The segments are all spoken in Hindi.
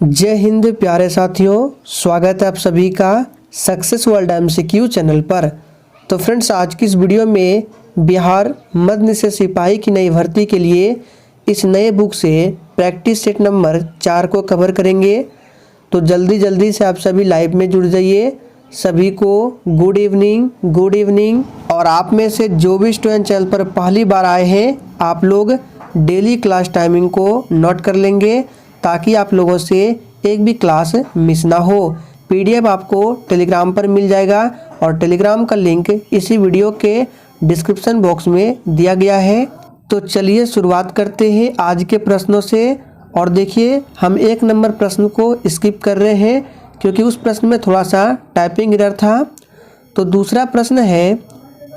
जय हिंद प्यारे साथियों, स्वागत है आप सभी का सक्सेस वर्ल्ड MCQ चैनल पर। तो फ्रेंड्स, आज की इस वीडियो में बिहार मध्य निषेध सिपाही की नई भर्ती के लिए इस नए बुक से प्रैक्टिस सेट नंबर 4 को कवर करेंगे। तो जल्दी से आप सभी लाइव में जुड़ जाइए। सभी को गुड इवनिंग। और आप में से जो भी स्टूडेंट चैनल पर पहली बार आए हैं, आप लोग डेली क्लास टाइमिंग को नोट कर लेंगे ताकि आप लोगों से एक भी क्लास मिस ना हो। PDF आपको टेलीग्राम पर मिल जाएगा और टेलीग्राम का लिंक इसी वीडियो के डिस्क्रिप्शन बॉक्स में दिया गया है। तो चलिए शुरुआत करते हैं आज के प्रश्नों से। और देखिए, हम 1 नंबर प्रश्न को स्किप कर रहे हैं क्योंकि उस प्रश्न में थोड़ा सा टाइपिंग एरर था। तो दूसरा प्रश्न है,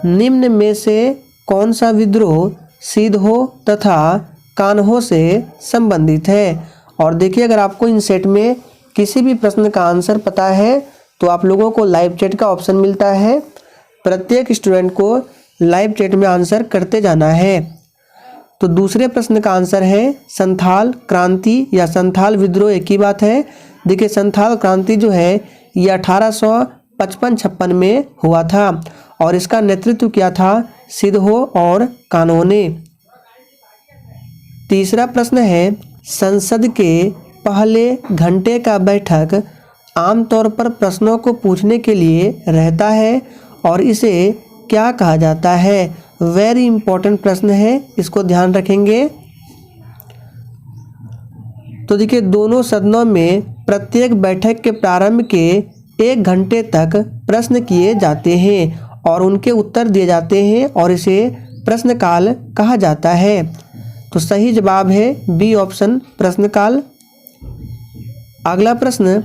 निम्न में से कौन सा विद्रोह सीधो तथा कान्हो से संबंधित है। और देखिए, अगर आपको इन सेट में किसी भी प्रश्न का आंसर पता है तो आप लोगों को लाइव चैट का ऑप्शन मिलता है। प्रत्येक स्टूडेंट को लाइव चैट में आंसर करते जाना है। तो दूसरे प्रश्न का आंसर है, संथाल क्रांति या संथाल विद्रोह एक ही बात है। देखिए, संथाल क्रांति जो है ये 1855-56 में हुआ था और इसका नेतृत्व किया था सिधो और कान्हो ने। तीसरा प्रश्न है, संसद के पहले घंटे का बैठक आमतौर पर प्रश्नों को पूछने के लिए रहता है और इसे क्या कहा जाता है। वेरी इंपॉर्टेंट प्रश्न है, इसको ध्यान रखेंगे। तो देखिए, दोनों सदनों में प्रत्येक बैठक के प्रारंभ के 1 घंटे तक प्रश्न किए जाते हैं और उनके उत्तर दिए जाते हैं और इसे प्रश्नकाल कहा जाता है। तो सही जवाब है बी ऑप्शन, प्रश्नकाल। अगला प्रश्न,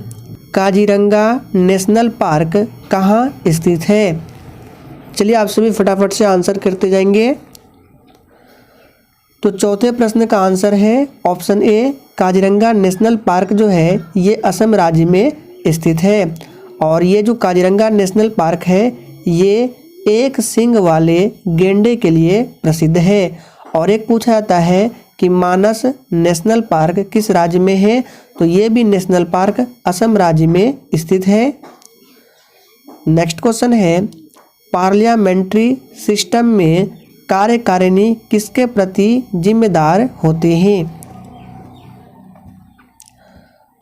काजीरंगा नेशनल पार्क कहाँ स्थित है। चलिए आप सभी फटाफट से आंसर करते जाएंगे। तो चौथे प्रश्न का आंसर है option A, Kaziranga national park जो है ये असम राज्य में स्थित है। और ये जो काजीरंगा नेशनल पार्क है ये एक सींग वाले गेंडे के लिए प्रसिद्ध है। और एक पूछा जाता है कि मानस नेशनल पार्क किस राज्य में है, तो ये भी नेशनल पार्क असम राज्य में स्थित है। नेक्स्ट क्वेश्चन है, पार्लियामेंट्री सिस्टम में कार्यकारिणी किसके प्रति जिम्मेदार होते हैं।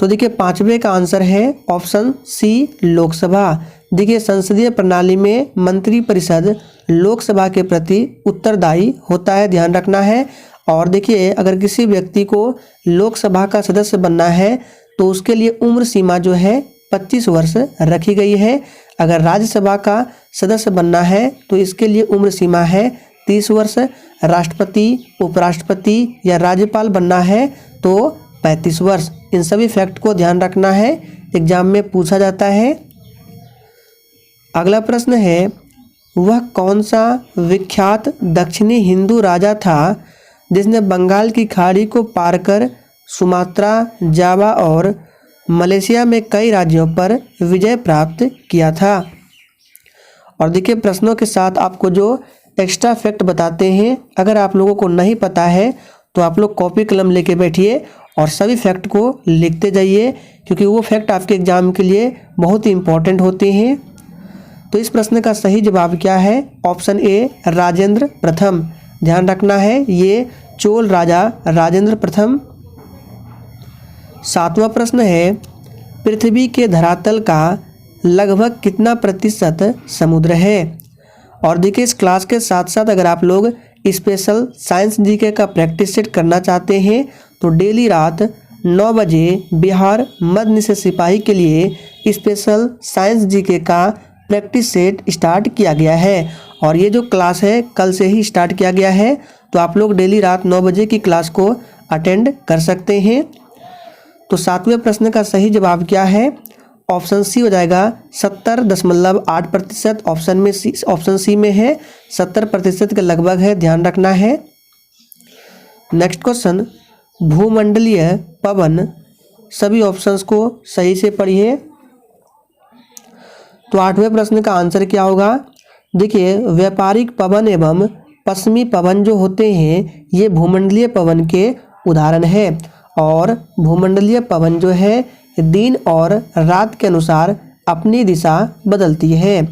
तो देखिए, 5वें का आंसर है ऑप्शन सी, लोकसभा। देखिए, संसदीय प्रणाली में मंत्री परिषद लोकसभा के प्रति उत्तरदायी होता है, ध्यान रखना है। और देखिए, अगर किसी व्यक्ति को लोकसभा का सदस्य बनना है तो उसके लिए उम्र सीमा जो है 25 वर्ष रखी गई है। अगर राज्यसभा का सदस्य बनना है तो इसके लिए उम्र सीमा है 30 वर्ष। राष्ट्रपति, उपराष्ट्रपति या राज्यपाल बनना है तो 35 वर्ष। इन सभी फैक्ट को ध्यान रखना है, एग्जाम में पूछा जाता है। अगला प्रश्न है, वह कौन सा विख्यात दक्षिणी हिंदू राजा था जिसने बंगाल की खाड़ी को पार कर सुमात्रा, जावा और मलेशिया में कई राज्यों पर विजय प्राप्त किया था। और देखिए, प्रश्नों के साथ आपको जो एक्स्ट्रा फैक्ट बताते हैं, अगर आप लोगों को नहीं पता है तो आप लोग कॉपी कलम लेके बैठिए और सभी फैक्ट को लिखते जाइए क्योंकि वो फैक्ट आपके एग्जाम के लिए बहुत ही इम्पोर्टेंट होते हैं। तो इस प्रश्न का सही जवाब क्या है, ऑप्शन ए, राजेंद्र प्रथम। ध्यान रखना है, ये चोल राजा राजेंद्र प्रथम। 7वां प्रश्न है, पृथ्वी के धरातल का लगभग कितना प्रतिशत समुद्र है। और देखिए, इस क्लास के साथ साथ अगर आप लोग स्पेशल साइंस जीके का प्रैक्टिस सेट करना चाहते हैं तो डेली रात 9 बजे बिहार मध्य निषेध सिपाही के लिए स्पेशल साइंस जीके का प्रैक्टिस सेट स्टार्ट किया गया है। और ये जो क्लास है कल से ही स्टार्ट किया गया है, तो आप लोग डेली रात 9 बजे की क्लास को अटेंड कर सकते हैं। तो 7वें प्रश्न का सही जवाब क्या है, ऑप्शन सी हो जाएगा 70.8%। ऑप्शन सी में है 70% के लगभग है, ध्यान रखना है। नेक्स्ट क्वेश्चन, भूमंडलीय पवन। सभी ऑप्शंस को सही से पढ़िए। तो 8वें प्रश्न का आंसर क्या होगा, देखिए, व्यापारिक पवन एवं पश्चिमी पवन जो होते हैं ये भूमंडलीय पवन के उदाहरण है। और भूमंडलीय पवन जो है दिन और रात के अनुसार अपनी दिशा बदलती है।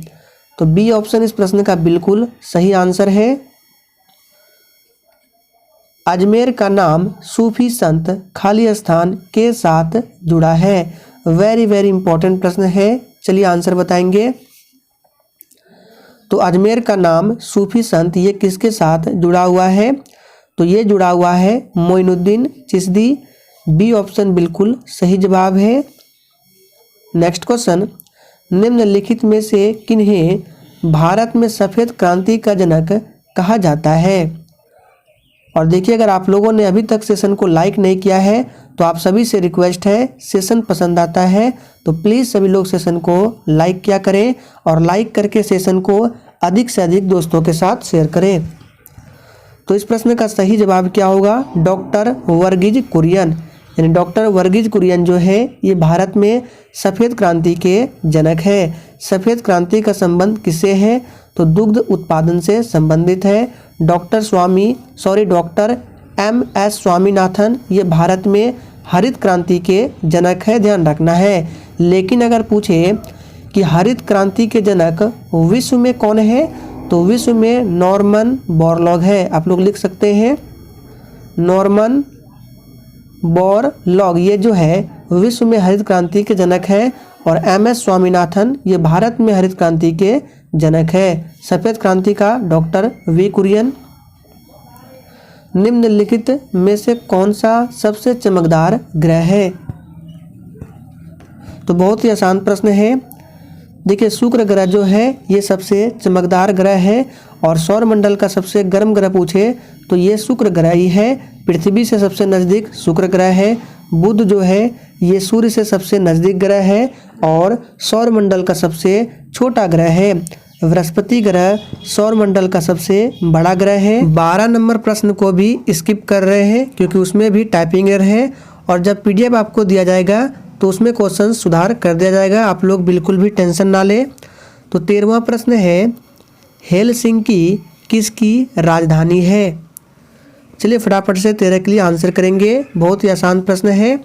तो बी ऑप्शन इस प्रश्न का बिल्कुल सही आंसर है। अजमेर का नाम सूफी संत खाली स्थान के साथ जुड़ा है। वेरी वेरी इंपॉर्टेंट प्रश्न है, चलिए आंसर बताएंगे। तो अजमेर का नाम सूफी संत ये किसके साथ जुड़ा हुआ है? तो ये जुड़ा हुआ है मोइनुद्दीन चिश्ती। बी ऑप्शन बिल्कुल सही जवाब है। नेक्स्ट क्वेश्चन, निम्नलिखित में से किन्हें भारत में सफ़ेद क्रांति का जनक कहा जाता है? और देखिए, अगर आप लोगों ने अभी तक सेशन को लाइक नहीं किया है तो आप सभी से रिक्वेस्ट है, सेशन पसंद आता है तो प्लीज़ सभी लोग सेशन को लाइक किया करें और लाइक करके सेशन को अधिक से अधिक दोस्तों के साथ शेयर करें। तो इस प्रश्न का सही जवाब क्या होगा? डॉक्टर वर्गीज कुरियन। यानी डॉक्टर वर्गीज कुरियन जो है ये भारत में सफ़ेद क्रांति के जनक है। सफ़ेद क्रांति का संबंध किससे है? तो दुग्ध उत्पादन से संबंधित है। डॉक्टर MS स्वामीनाथन ये भारत में हरित क्रांति के जनक है, ध्यान रखना है। लेकिन अगर पूछे कि हरित क्रांति के जनक विश्व में कौन है, तो विश्व में नॉर्मन बोरलॉग है। आप लोग लिख सकते हैं नॉर्मन बोरलॉग, ये जो है विश्व में हरित क्रांति के जनक है। और MS स्वामीनाथन ये भारत में हरित क्रांति के जनक है। सफ़ेद क्रांति का डॉक्टर V कुरियन। निम्नलिखित में से कौन सा सबसे चमकदार ग्रह है? तो बहुत ही आसान प्रश्न है। देखिए, शुक्र ग्रह जो है ये सबसे चमकदार ग्रह है और सौरमंडल का सबसे गर्म ग्रह पूछे तो ये शुक्र ग्रह ही है। पृथ्वी से सबसे नज़दीक शुक्र ग्रह है। बुध जो है ये सूर्य से सबसे नज़दीक ग्रह है और सौरमंडल का सबसे छोटा ग्रह है। बृहस्पति ग्रह सौरमंडल का सबसे बड़ा ग्रह है। 12 नंबर प्रश्न को भी स्किप कर रहे हैं क्योंकि उसमें भी टाइपिंग एरर है और जब PDF आपको दिया जाएगा तो उसमें क्वेश्चन सुधार कर दिया जाएगा, आप लोग बिल्कुल भी टेंशन ना लें। तो 13वां प्रश्न है, हेलसिंकी किसकी राजधानी है? चलिए फटाफट से 13 के लिए आंसर करेंगे, बहुत ही आसान प्रश्न है।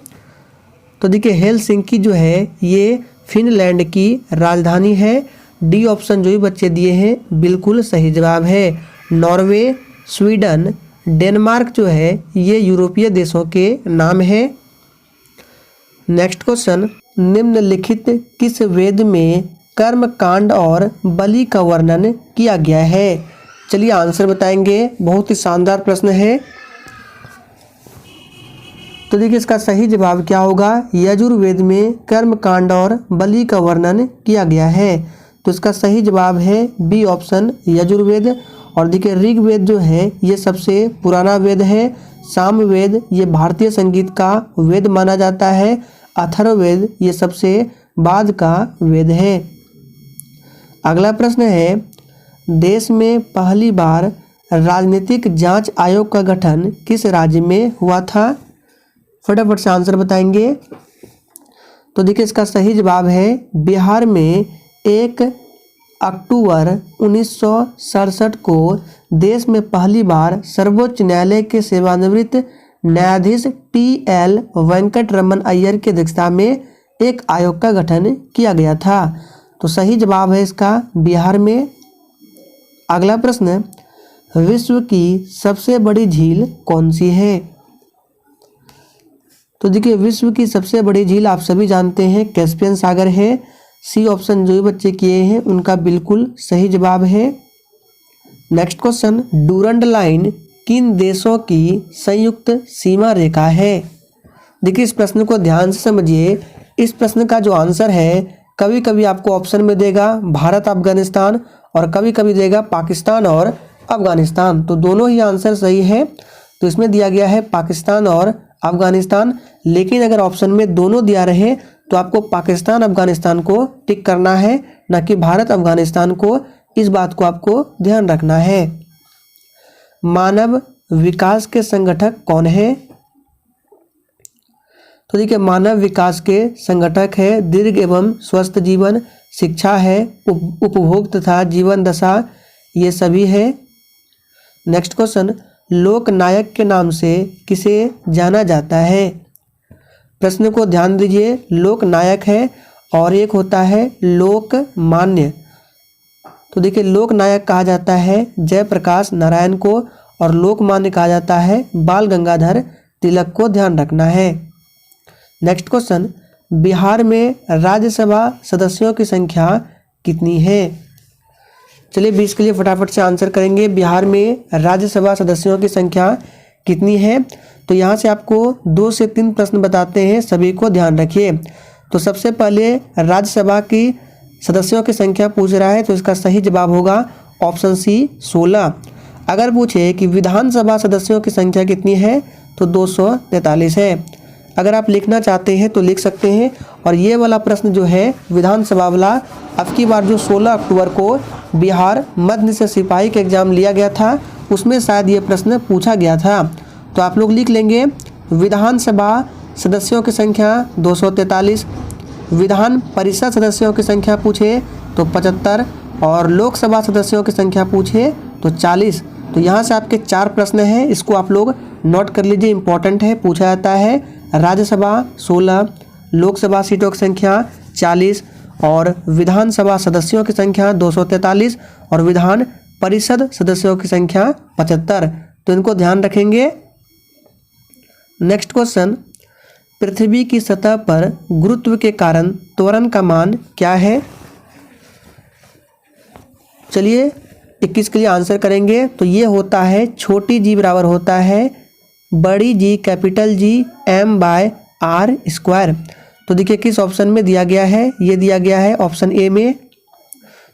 तो देखिए, हेलसिंकी जो है ये फिनलैंड की राजधानी है। डी ऑप्शन जो भी बच्चे दिए हैं बिल्कुल सही जवाब है। नॉर्वे, स्वीडन, डेनमार्क जो है ये यूरोपीय देशों के नाम है। नेक्स्ट क्वेश्चन, निम्नलिखित किस वेद में कर्म कांड और बलि का वर्णन किया गया है? चलिए आंसर बताएंगे, बहुत ही शानदार प्रश्न है। तो देखिए, इसका सही जवाब क्या होगा? यजुर्वेद में कर्म कांड और बलि का वर्णन किया गया है। तो इसका सही जवाब है बी ऑप्शन यजुर्वेद। और देखिए, ऋग्वेद जो है ये सबसे पुराना वेद है। सामवेद ये भारतीय संगीत का वेद माना जाता है। अथर्ववेद ये सबसे बाद का वेद है। अगला प्रश्न है, देश में पहली बार राजनीतिक जांच आयोग का गठन किस राज्य में हुआ था? फटाफट से आंसर बताएंगे। तो देखिए, इसका सही जवाब है बिहार में 1 अक्टूबर 1967 को देश में पहली बार सर्वोच्च न्यायालय के सेवानिवृत्त न्यायाधीश TL वेंकट रमन अय्यर की अध्यक्षता में एक आयोग का गठन किया गया था। तो सही जवाब है इसका बिहार में। अगला प्रश्न, विश्व की सबसे बड़ी झील कौन सी है? तो देखिए, विश्व की सबसे बड़ी झील आप सभी जानते हैं कैस्पियन सागर है। सी ऑप्शन जो भी बच्चे किए हैं उनका बिल्कुल सही जवाब है। नेक्स्ट क्वेश्चन, डूरंड लाइन किन देशों की संयुक्त सीमा रेखा है? देखिए, इस प्रश्न को ध्यान से समझिए। इस प्रश्न का जो आंसर है कभी कभी आपको ऑप्शन में देगा भारत अफगानिस्तान और कभी कभी देगा पाकिस्तान और अफगानिस्तान। तो दोनों ही आंसर सही है। तो इसमें दिया गया है पाकिस्तान और अफगानिस्तान, लेकिन अगर ऑप्शन में दोनों दिया रहे तो आपको पाकिस्तान अफगानिस्तान को टिक करना है, ना कि भारत अफगानिस्तान को। इस बात को आपको ध्यान रखना है। मानव विकास के संगठक कौन है? तो देखिए, मानव विकास के संगठक है दीर्घ एवं स्वस्थ जीवन, शिक्षा है, उपभोग तथा जीवन दशा, ये सभी है। नेक्स्ट क्वेश्चन, लोकनायक के नाम से किसे जाना जाता है? प्रश्न को ध्यान दीजिए, लोकनायक है और एक होता है लोकमान्य। तो देखिए लोकनायक कहा जाता है जयप्रकाश नारायण को और लोकमान्य कहा जाता है बाल गंगाधर तिलक को, ध्यान रखना है। नेक्स्ट क्वेश्चन, बिहार में राज्यसभा सदस्यों की संख्या कितनी है? चलिए 20 के लिए फटाफट से आंसर करेंगे। बिहार में राज्यसभा सदस्यों की संख्या कितनी है? तो यहाँ से आपको 2 से 3 प्रश्न बताते हैं, सभी को ध्यान रखिए। तो सबसे पहले राज्यसभा की सदस्यों की संख्या पूछ रहा है, तो इसका सही जवाब होगा ऑप्शन सी 16। अगर पूछे कि विधानसभा सदस्यों की संख्या कितनी है तो 243 है। अगर आप लिखना चाहते हैं तो लिख सकते हैं। और ये वाला प्रश्न जो है विधानसभा वाला, अब की बार जो 16 अक्टूबर को बिहार मध्य से सिपाही का एग्जाम लिया गया था उसमें शायद ये प्रश्न पूछा गया था। तो आप लोग लिख लेंगे विधानसभा सदस्यों की संख्या 243, विधान परिषद सदस्यों की संख्या पूछे तो 75 और लोकसभा सदस्यों की संख्या पूछे तो 40। तो यहाँ से आपके 4 प्रश्न हैं, इसको आप लोग नोट कर लीजिए, इंपॉर्टेंट है। पूछा जाता है राज्यसभा 16, लोकसभा सीटों की संख्या 40 और विधानसभा सदस्यों की संख्या 243 और विधान परिषद सदस्यों की संख्या 75। तो इनको ध्यान रखेंगे। नेक्स्ट क्वेश्चन, पृथ्वी की सतह पर गुरुत्व के कारण त्वरण का मान क्या है? चलिए 21 के लिए आंसर करेंगे। तो ये होता है छोटी जी बराबर होता है बड़ी जी कैपिटल जी m/r²। तो देखिए किस ऑप्शन में दिया गया है, ये दिया गया है ऑप्शन ए में।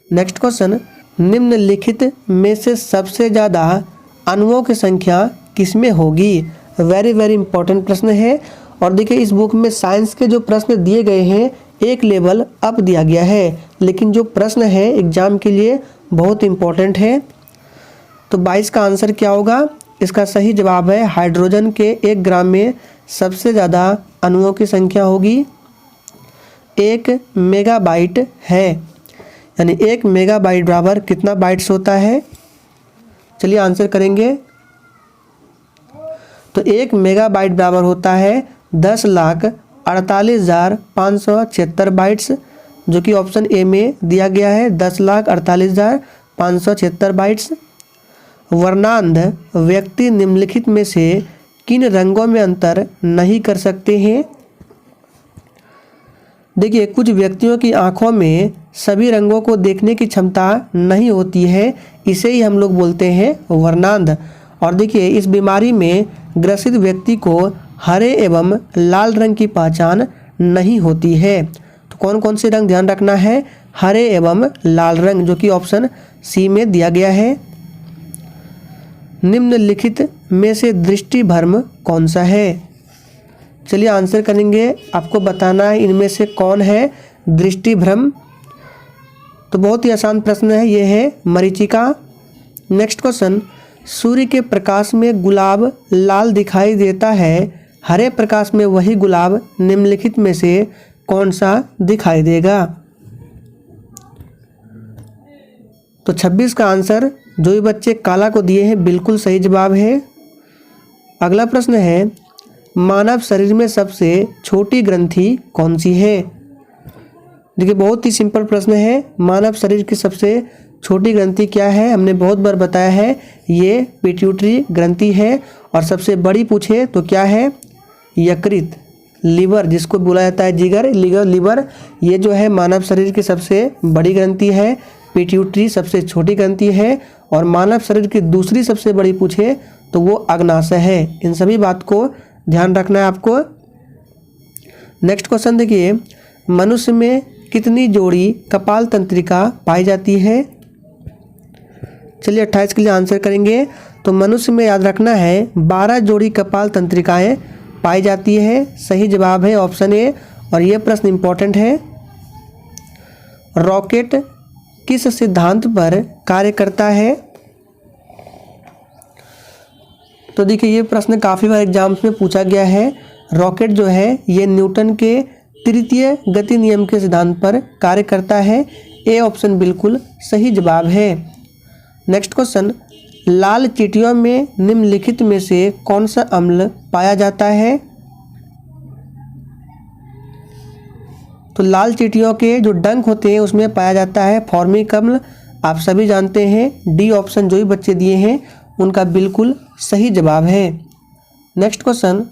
नेक्स्ट क्वेश्चन, निम्नलिखित में से सबसे ज़्यादा अणुओं की संख्या किसमें होगी? वेरी वेरी इंपॉर्टेंट प्रश्न है। और देखिए इस बुक में साइंस के जो प्रश्न दिए गए हैं एक लेवल अप दिया गया है, लेकिन जो प्रश्न है एग्जाम के लिए बहुत इंपॉर्टेंट है। तो 22 का आंसर क्या होगा? इसका सही जवाब है हाइड्रोजन के 1 ग्राम में सबसे ज़्यादा अणुओं की संख्या होगी 1 मेगाबाइट है। यानी 1 मेगाबाइट बराबर कितना बाइट्स होता है? चलिए आंसर करेंगे। तो 1 मेगाबाइट बराबर होता है 10,48,576 बाइट्स, जो कि ऑप्शन ए में दिया गया है 10,48,576 बाइट्स। वर्णांध व्यक्ति निम्नलिखित में से किन रंगों में अंतर नहीं कर सकते हैं? देखिए कुछ व्यक्तियों की आंखों में सभी रंगों को देखने की क्षमता नहीं होती है, इसे ही हम लोग बोलते हैं वर्णांध। और देखिए इस बीमारी में ग्रसित व्यक्ति को हरे एवं लाल रंग की पहचान नहीं होती है। तो कौन कौन से रंग ध्यान रखना है? हरे एवं लाल रंग, जो कि ऑप्शन सी में दिया गया है। निम्नलिखित में से दृष्टि भ्रम कौन सा है? चलिए आंसर करेंगे, आपको बताना है इनमें से कौन है दृष्टि भ्रम। तो बहुत ही आसान प्रश्न है, ये है मरीचिका। नेक्स्ट क्वेश्चन, सूर्य के प्रकाश में गुलाब लाल दिखाई देता है, हरे प्रकाश में वही गुलाब निम्नलिखित में से कौन सा दिखाई देगा? तो 26 का आंसर जो भी बच्चे काला को दिए हैं बिल्कुल सही जवाब है। अगला प्रश्न है, मानव शरीर में सबसे छोटी ग्रंथि कौन सी है? देखिए बहुत ही सिंपल प्रश्न है, मानव शरीर की सबसे छोटी ग्रंथि क्या है? हमने बहुत बार बताया है, ये पिट्यूटरी ग्रंथि है। और सबसे बड़ी पूछे तो क्या है? यकृत, लीवर, जिसको बोला जाता है जिगर, लीवर, ये जो है मानव शरीर की सबसे बड़ी ग्रंथि है। पिट्यूटरी सबसे छोटी ग्रंथि है। और मानव शरीर की दूसरी सबसे बड़ी पूछे तो वो अग्नाशय है। इन सभी बात को ध्यान रखना है आपको। नेक्स्ट क्वेश्चन देखिए, मनुष्य में कितनी जोड़ी कपाल तंत्रिका पाई जाती है? चलिए 28 के लिए आंसर करेंगे। तो मनुष्य में याद रखना है 12 जोड़ी कपाल तंत्रिकाएं पाई जाती है। सही जवाब है ऑप्शन ए। और ये प्रश्न इंपॉर्टेंट है। रॉकेट किस सिद्धांत पर कार्य करता है? तो देखिए ये प्रश्न काफ़ी बार एग्जाम्स में पूछा गया है। रॉकेट जो है ये न्यूटन के तृतीय गति नियम के सिद्धांत पर कार्य करता है। ए ऑप्शन बिल्कुल सही जवाब है। नेक्स्ट क्वेश्चन, लाल चींटियों में निम्नलिखित में से कौन सा अम्ल पाया जाता है? तो लाल चींटियों के जो डंक होते हैं उसमें पाया जाता है फॉर्मिक अम्ल। आप सभी जानते हैं डी ऑप्शन जो भी बच्चे दिए हैं उनका बिल्कुल सही जवाब है। नेक्स्ट क्वेश्चन,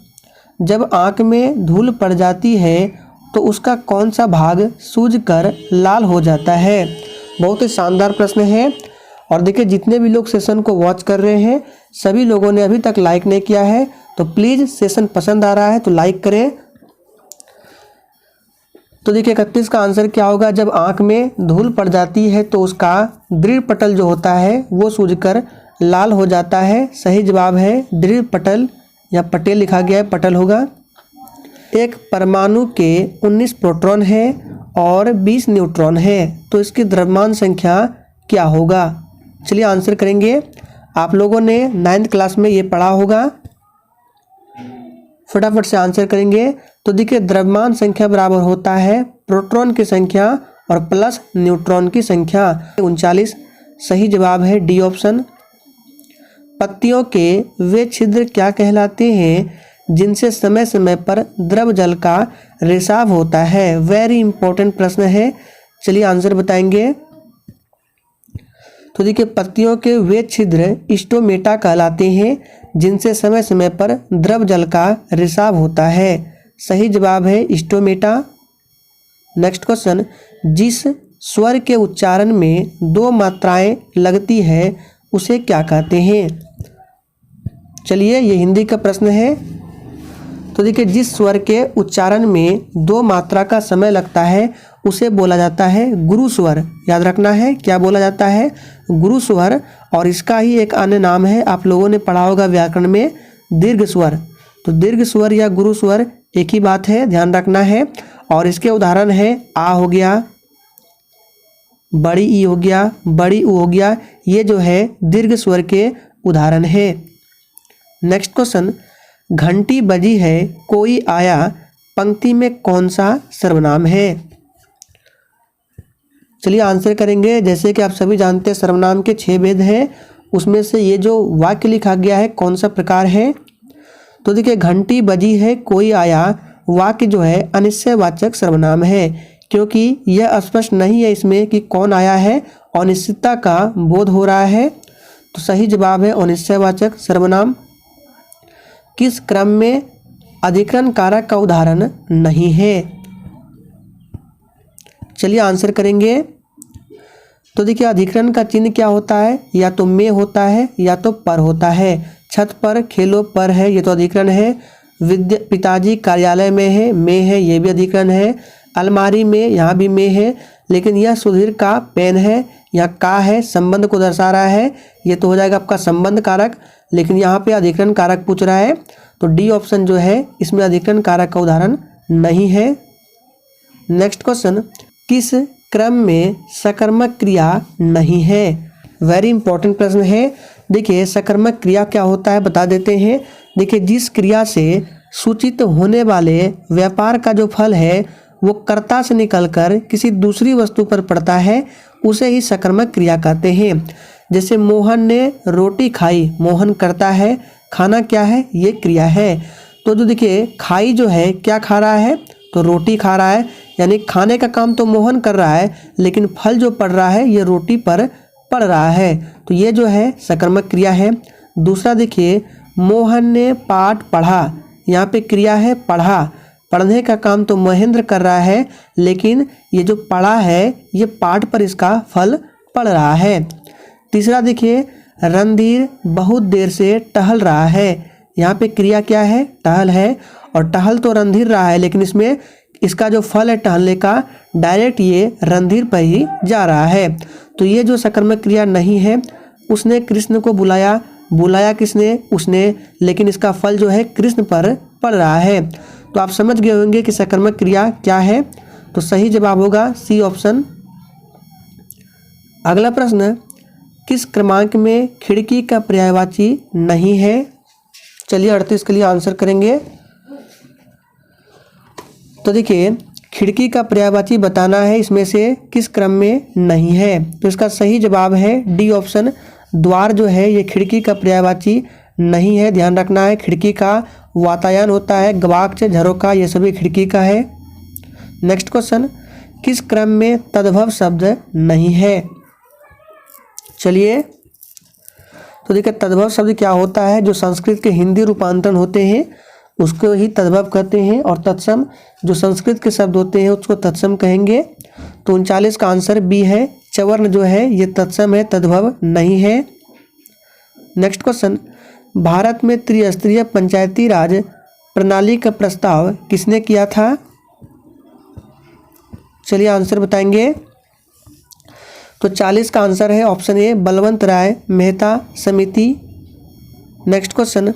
जब आँख में धूल पड़ जाती है तो उसका कौन सा भाग सूजकर लाल हो जाता है? बहुत ही शानदार प्रश्न है। और देखिए जितने भी लोग सेशन को वॉच कर रहे हैं सभी लोगों ने अभी तक लाइक नहीं किया है, तो प्लीज़ सेशन पसंद आ रहा है तो लाइक करें। तो देखिए 31 का आंसर क्या होगा? जब आँख में धूल पड़ जाती है तो उसका दृढ़ पटल जो होता है वो सूजकर लाल हो जाता है। सही जवाब है दृढ़ पटल, या पटेल लिखा गया है, पटल होगा। एक परमाणु के 19 प्रोटॉन है और 20 न्यूट्रॉन है, तो इसकी द्रव्यमान संख्या क्या होगा? चलिए आंसर करेंगे। आप लोगों ने 9th क्लास में ये पढ़ा होगा, फटाफट से आंसर करेंगे। तो देखिए द्रव्यमान संख्या बराबर होता है प्रोटॉन की संख्या और प्लस न्यूट्रॉन की संख्या। 39 सही जवाब है डी ऑप्शन। पत्तियों के वे छिद्र क्या कहलाते हैं जिनसे समय समय पर द्रव जल का रिसाव होता है? वेरी इंपॉर्टेंट प्रश्न है, चलिए आंसर बताएंगे। तो देखिए पत्तियों के वे छिद्र स्टोमेटा कहलाते हैं जिनसे समय समय पर द्रव जल का रिसाव होता है। सही जवाब है स्टोमेटा। नेक्स्ट क्वेश्चन, जिस स्वर के उच्चारण में 2 मात्राएं लगती है उसे क्या कहते हैं? चलिए ये हिंदी का प्रश्न है। तो देखिए जिस स्वर के उच्चारण में 2 मात्रा का समय लगता है उसे बोला जाता है गुरु स्वर। याद रखना है क्या बोला जाता है? गुरु स्वर। और इसका ही एक अन्य नाम है, आप लोगों ने पढ़ा होगा व्याकरण में, दीर्घ स्वर। तो दीर्घ स्वर या गुरु स्वर एक ही बात है, ध्यान रखना है। और इसके उदाहरण है आ हो गया, बड़ी ई हो गया, बड़ी ऊ हो गया, ये जो है दीर्घ स्वर के उदाहरण है। नेक्स्ट क्वेश्चन, घंटी बजी है कोई आया पंक्ति में कौन सा सर्वनाम है? चलिए आंसर करेंगे। जैसे कि आप सभी जानते हैं सर्वनाम के 6 भेद हैं, उसमें से ये जो वाक्य लिखा गया है कौन सा प्रकार है? तो देखिए घंटी बजी है कोई आया वाक्य जो है अनिश्चयवाचक सर्वनाम है, क्योंकि यह स्पष्ट नहीं है इसमें कि कौन आया है, अनिश्चितता का बोध हो रहा है। तो सही जवाब है अनिश्चयवाचक सर्वनाम। किस क्रम में अधिकरण कारक का उदाहरण नहीं है? चलिए आंसर करेंगे। तो देखिए अधिकरण का चिन्ह क्या होता है? या तो में होता है या तो पर होता है। छत पर खेलो पर है, ये तो अधिकरण है। पिताजी कार्यालय में है, में है, ये भी अधिकरण है। अलमारी में, यहाँ भी में है। लेकिन यह सुधीर का पेन है, यहाँ का है, संबंध को दर्शा रहा है, ये तो हो जाएगा आपका संबंध कारक। लेकिन यहाँ पे अधिकरण कारक पूछ रहा है, तो डी ऑप्शन जो है इसमें अधिकरण कारक का उदाहरण नहीं है। नेक्स्ट क्वेश्चन, किस क्रम में सकर्मक क्रिया नहीं है? वेरी इंपॉर्टेंट प्रश्न है। देखिए सकर्मक क्रिया क्या होता है बता देते हैं। देखिए जिस क्रिया से सूचित होने वाले व्यापार का जो फल है वो कर्ता से निकलकर किसी दूसरी वस्तु पर पड़ता है उसे ही सकर्मक क्रिया कहते हैं। जैसे मोहन ने रोटी खाई, मोहन करता है, खाना क्या है? ये क्रिया है। तो जो देखिए खाई जो है क्या खा रहा है? तो रोटी खा रहा है, यानी खाने का काम तो मोहन कर रहा है लेकिन फल जो पड़ रहा है ये रोटी पर पड़ रहा है, तो ये जो है सकर्मक क्रिया है। दूसरा देखिए मोहन ने पाठ पढ़ा, यहाँ पे क्रिया है पढ़ा, पढ़ने का काम तो महेंद्र कर रहा है लेकिन ये जो पढ़ा है ये पाठ पर इसका फल पड़ रहा है। तीसरा देखिए रणधीर बहुत देर से टहल रहा है, यहाँ पे क्रिया क्या है? टहल है, और टहल तो रणधीर रहा है लेकिन इसमें इसका जो फल है टहलने का डायरेक्ट ये रणधीर पर ही जा रहा है, तो ये जो सकर्मक क्रिया नहीं है। उसने कृष्ण को बुलाया, बुलाया किसने? उसने, लेकिन इसका फल जो है कृष्ण पर पड़ रहा है। तो आप समझ गए होंगे कि सकर्मक क्रिया क्या है। तो सही जवाब होगा सी ऑप्शन। अगला प्रश्न, किस क्रमांक में खिड़की का पर्यायवाची नहीं है? चलिए 38 के लिए आंसर करेंगे। तो देखिए खिड़की का पर्यायवाची बताना है, इसमें से किस क्रम में नहीं है? तो इसका सही जवाब है डी ऑप्शन। द्वार जो है ये खिड़की का पर्यायवाची नहीं है, ध्यान रखना है। खिड़की का वातायन होता है, गवाक्ष, झरोका, ये सभी खिड़की का है। नेक्स्ट क्वेश्चन, किस क्रम में तद्भव शब्द नहीं है? चलिए, तो देखिए तद्भव शब्द क्या होता है, जो संस्कृत के हिंदी रूपांतरण होते हैं उसको ही तद्भव कहते हैं, और तत्सम जो संस्कृत के शब्द होते हैं उसको तत्सम कहेंगे। तो 39 का आंसर बी है, चवर्ण जो है ये तत्सम है, तद्भव नहीं है। नेक्स्ट क्वेश्चन, भारत में त्रिस्तरीय पंचायती राज प्रणाली का प्रस्ताव किसने किया था? चलिए आंसर बताएंगे। तो 40 का आंसर है ऑप्शन ए, बलवंत राय मेहता समिति। नेक्स्ट क्वेश्चन,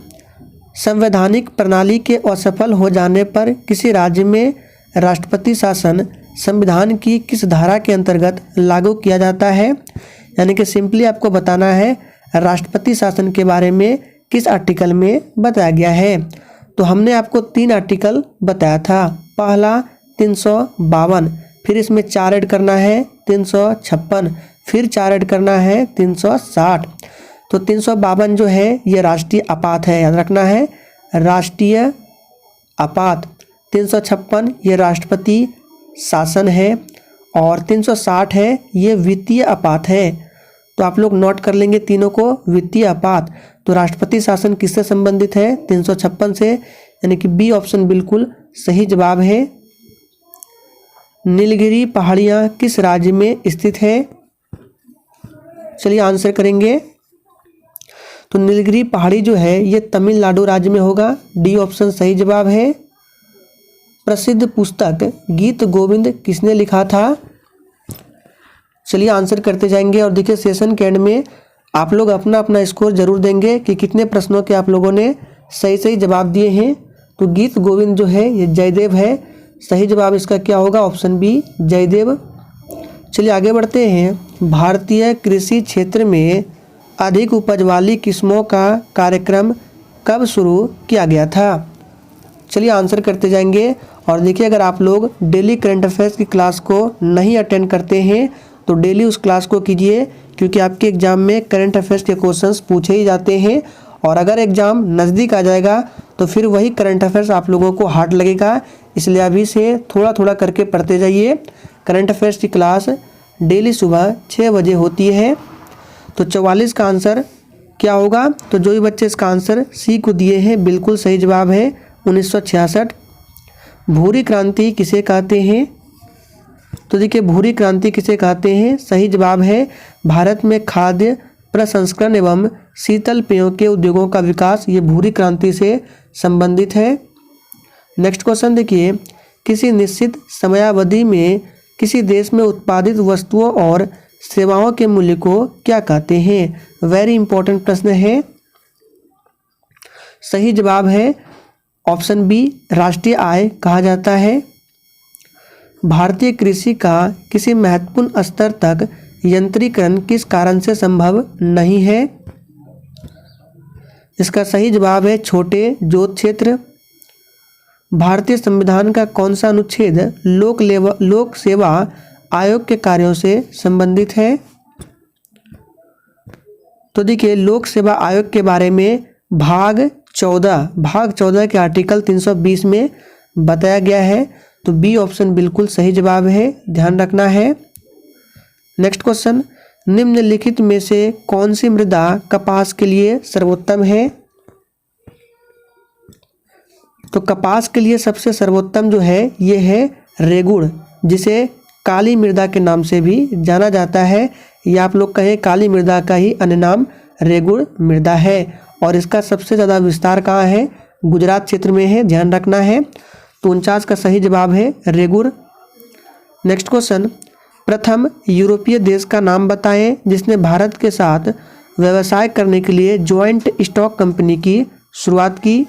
संवैधानिक प्रणाली के असफल हो जाने पर किसी राज्य में राष्ट्रपति शासन संविधान की किस धारा के अंतर्गत लागू किया जाता है? यानी कि सिंपली आपको बताना है राष्ट्रपति शासन के बारे में किस आर्टिकल में बताया गया है। तो हमने आपको 3 आर्टिकल बताया था। पहला 352, फिर इसमें 4 ऐड करना है 356, फिर 4 ऐड करना है 360। तो 352 जो है ये राष्ट्रीय आपात है, याद रखना है, राष्ट्रीय आपात। 356 ये राष्ट्रपति शासन है, और 360 है ये वित्तीय आपात है। तो आप लोग नोट कर लेंगे तीनों को। वित्तीय आपात, तो राष्ट्रपति शासन किससे संबंधित है? 356 से, यानी कि बी ऑप्शन बिल्कुल सही जवाब है। नीलगिरी पहाड़ियाँ किस राज्य में स्थित है? चलिए आंसर करेंगे। तो नीलगिरी पहाड़ी जो है ये तमिलनाडु राज्य में होगा, डी ऑप्शन सही जवाब है। प्रसिद्ध पुस्तक गीत गोविंद किसने लिखा था? चलिए आंसर करते जाएंगे, और देखिए सेशन के एंड में आप लोग अपना अपना स्कोर जरूर देंगे कि कितने प्रश्नों के आप लोगों ने सही सही जवाब दिए हैं। तो गीत गोविंद जो है ये जयदेव है, सही जवाब इसका क्या होगा? Option B Jaydev. चलिए आगे बढ़ते हैं। भारतीय कृषि क्षेत्र में अधिक उपज वाली किस्मों का कार्यक्रम कब शुरू किया गया था? चलिए आंसर करते जाएंगे। और देखिए अगर आप लोग डेली करंट अफेयर्स की क्लास को नहीं अटेंड करते हैं तो डेली उस क्लास को कीजिए, क्योंकि आपके एग्जाम में करंट अफेयर्स के क्वेश्चंस पूछे ही जाते हैं। और अगर एग्ज़ाम नज़दीक आ जाएगा तो फिर वही करंट अफेयर्स आप लोगों को हार्ड लगेगा, इसलिए अभी से थोड़ा थोड़ा करके पढ़ते जाइए। करंट अफेयर्स की क्लास डेली सुबह 6 बजे होती है। तो 44 का आंसर क्या होगा? तो जो भी बच्चे इसका आंसर सी को दिए हैं बिल्कुल सही जवाब है 1966। भूरी क्रांति किसे कहते हैं? तो देखिए भूरी क्रांति किसे कहते हैं? सही जवाब है भारत में खाद्य प्रसंस्करण एवं शीतल पेयों के उद्योगों का विकास, ये भूरी क्रांति से संबंधित है। नेक्स्ट क्वेश्चन देखिए, किसी निश्चित समयावधि में किसी देश में उत्पादित वस्तुओं और सेवाओं के मूल्य को क्या कहते हैं? वेरी इंपॉर्टेंट प्रश्न है। सही जवाब है ऑप्शन बी राष्ट्रीय आय कहा जाता है। भारतीय कृषि का किसी महत्वपूर्ण स्तर तक यंत्रीकरण किस कारण से संभव नहीं है? इसका सही जवाब है छोटे जोत क्षेत्र। भारतीय संविधान का कौन सा अनुच्छेद लोक सेवा आयोग के कार्यों से संबंधित है? तो देखिए लोक सेवा आयोग के बारे में भाग 14 के आर्टिकल 320 में बताया गया है। तो बी ऑप्शन बिल्कुल सही जवाब है, ध्यान रखना है। नेक्स्ट क्वेश्चन, निम्नलिखित में से कौन सी मृदा कपास के लिए सर्वोत्तम है? तो कपास के लिए सबसे सर्वोत्तम जो है ये है रेगुड़, जिसे काली मृदा के नाम से भी जाना जाता है, या आप लोग कहें काली मृदा का ही अन्य नाम रेगुड़ मृदा है। और इसका सबसे ज़्यादा विस्तार कहाँ है? गुजरात क्षेत्र में है, ध्यान रखना है। तो 49 का सही जवाब है रेगुड़। नेक्स्ट क्वेश्चन, प्रथम यूरोपीय देश का नाम बताएं जिसने भारत के साथ व्यवसाय करने के लिए ज्वाइंट स्टॉक कंपनी की शुरुआत की।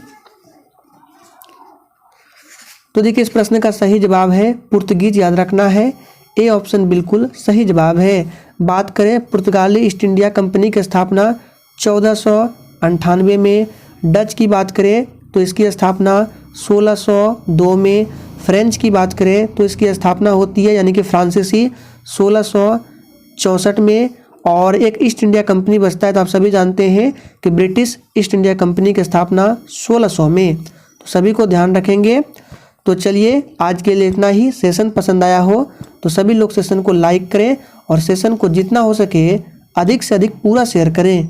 तो देखिए इस प्रश्न का सही जवाब है पुर्तगीज, याद रखना है, ए ऑप्शन बिल्कुल सही जवाब है। बात करें पुर्तगाली ईस्ट इंडिया कंपनी की स्थापना 1498 में, डच की बात करें तो इसकी स्थापना 1602 में, फ्रेंच की बात करें तो इसकी स्थापना होती है यानी कि फ्रांसीसी 1664 में, और एक ईस्ट इंडिया कंपनी बचता है तो आप सभी जानते हैं कि ब्रिटिश ईस्ट इंडिया कंपनी की स्थापना 1600 में। तो सभी को ध्यान रखेंगे। तो चलिए आज के लिए इतना ही। सेशन पसंद आया हो तो सभी लोग सेशन को लाइक करें और सेशन को जितना हो सके अधिक से अधिक पूरा शेयर करें।